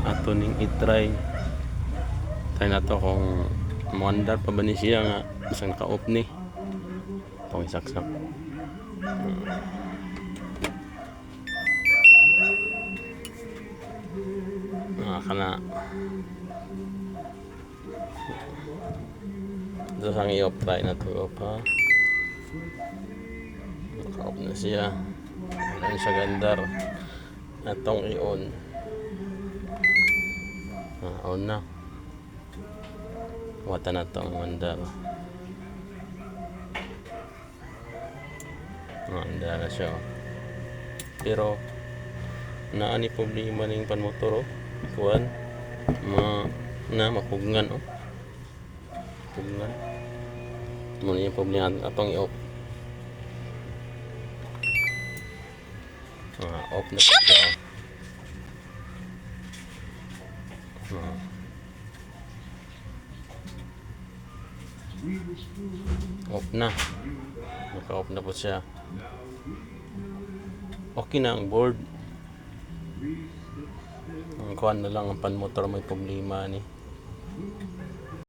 ato ning i-try. Try na to kung muandar pa ba ni siya nga isang naka-off ni. Itong isaksak. Kana. Ito sang i-off, try na to off ha. Naka-off na siya. Ano siya gandar. Atong i-on. On na. Wata na to ang mandar. Mandar na siya. Pero naani problema ning panmotor kuan mapugngan pugngan mo yung problema atong i-off. Off na siya. Off na. Naka-off na po siya. Okay na ang board. Ang kuhan na lang ang panmotor may problema ni.